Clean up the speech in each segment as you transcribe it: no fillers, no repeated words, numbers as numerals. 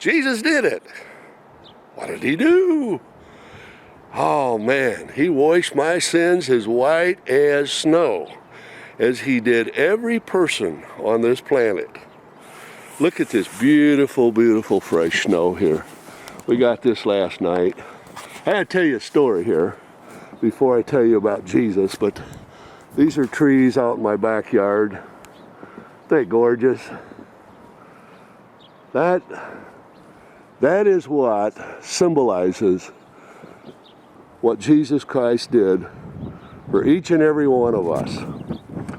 Jesus did it. What did he do? Oh man, he washed my sins as white as snow, as he did every person on this planet. Look at this beautiful, beautiful fresh snow here. We got this last night. I had to tell you a story here before I tell you about Jesus, but these are trees out in my backyard. Aren't they gorgeous? That is what symbolizes what Jesus Christ did for each and every one of us.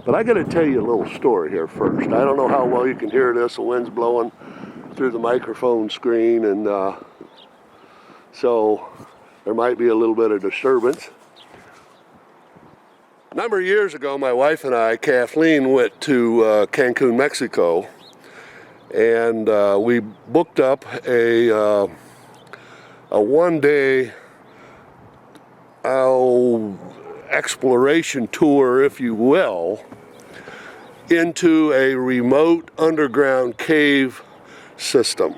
But I got to tell you a little story here first. I don't know how well you can hear this. The wind's blowing through the microphone screen, and so there might be a little bit of disturbance. A number of years ago, my wife and I, Kathleen, went to Cancun, Mexico, and we booked up a one-day exploration tour, if you will, into a remote underground cave system.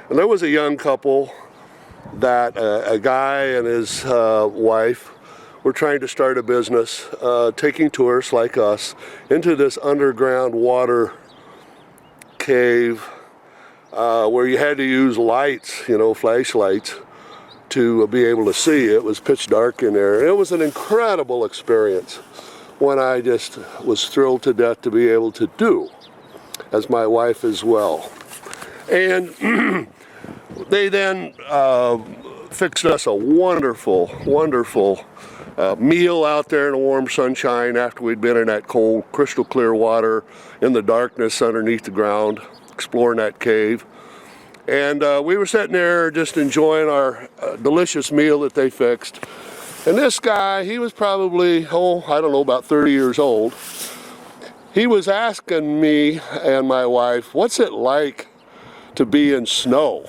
And there was a young couple that a guy and his wife were trying to start a business, taking tourists like us into this underground water cave where you had to use lights, flashlights, to be able to see. It was pitch dark in there. It was an incredible experience, one I just was thrilled to death to be able to do, as my wife as well. And they then fixed us a wonderful, wonderful meal out there in the warm sunshine after we'd been in that cold, crystal clear water in the darkness underneath the ground, exploring that cave. And we were sitting there just enjoying our delicious meal that they fixed. And this guy, he was probably, about 30 years old. He was asking me and my wife, what's it like to be in snow?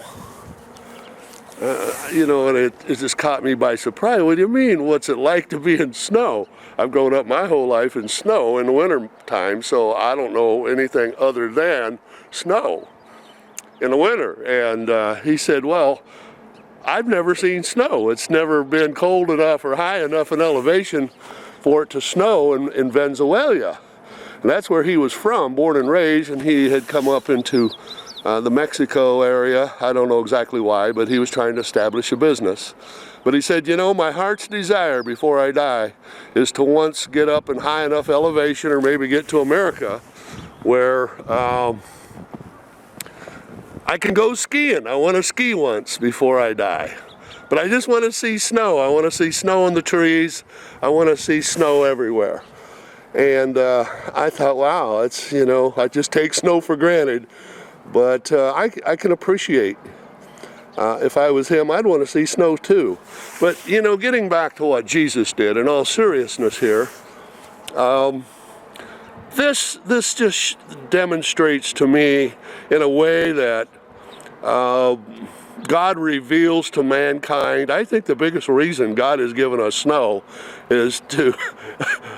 And it just caught me by surprise. What do you mean, what's it like to be in snow? I've grown up my whole life in snow in the winter time, so I don't know anything other than snow in the winter. And he said, well, I've never seen snow. It's never been cold enough or high enough in elevation for it to snow in Venezuela. And that's where he was from, born and raised, and he had come up into the Mexico area. I don't know exactly why, but he was trying to establish a business. But he said, my heart's desire before I die is to once get up in high enough elevation, or maybe get to America, where I can go skiing. I want to ski once before I die. But I just want to see snow. I want to see snow on the trees. I want to see snow everywhere. And I thought, wow, it's, I just take snow for granted. But I can appreciate, if I was him, I'd want to see snow too. But, getting back to what Jesus did, in all seriousness here, this just demonstrates to me in a way that God reveals to mankind. I think the biggest reason God has given us snow is to,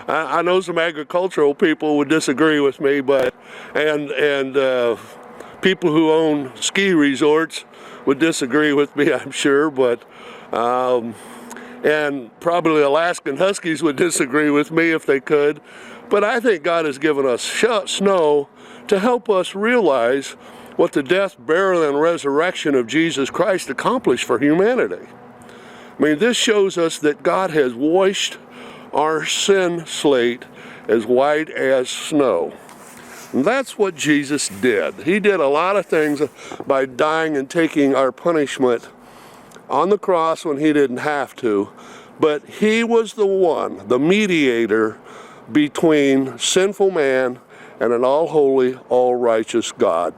I know some agricultural people would disagree with me, but, and people who own ski resorts would disagree with me, I'm sure, but, and probably Alaskan Huskies would disagree with me if they could. But I think God has given us snow to help us realize what the death, burial, and resurrection of Jesus Christ accomplished for humanity. I mean, this shows us that God has washed our sin slate as white as snow. And that's what Jesus did. He did a lot of things by dying and taking our punishment on the cross when he didn't have to. But he was the one, the mediator between sinful man and an all-holy, all-righteous God.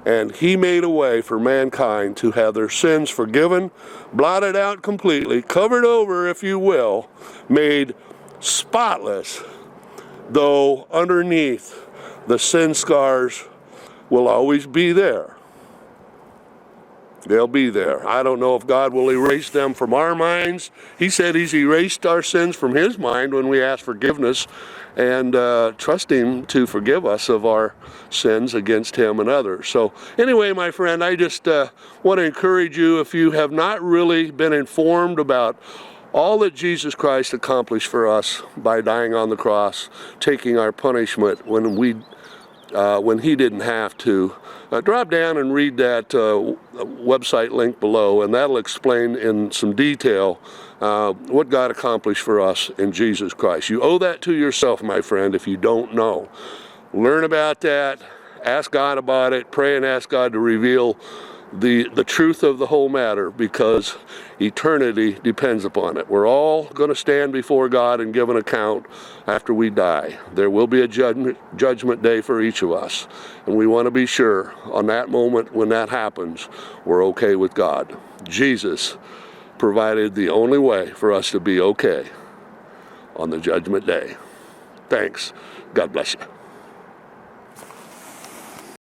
And he made a way for mankind to have their sins forgiven, blotted out completely, covered over, if you will, made spotless, though underneath the sin scars will always be there. They'll be there. I don't know if God will erase them from our minds. He said He's erased our sins from His mind when we ask forgiveness and trust Him to forgive us of our sins against Him and others. So anyway, my friend, I just want to encourage you, if you have not really been informed about all that Jesus Christ accomplished for us by dying on the cross, taking our punishment when He didn't have to, drop down and read that website link below, and that'll explain in some detail what God accomplished for us in Jesus Christ. You owe that to yourself, my friend, if you don't know. Learn about that, ask God about it, pray and ask God to reveal the truth of the whole matter, because eternity depends upon it. We're all going to stand before God and give an account after we die. There will be a judgment day for each of us, and we want to be sure on that moment when that happens, we're okay with God. Jesus provided the only way for us to be okay on the judgment day. Thanks. God bless you.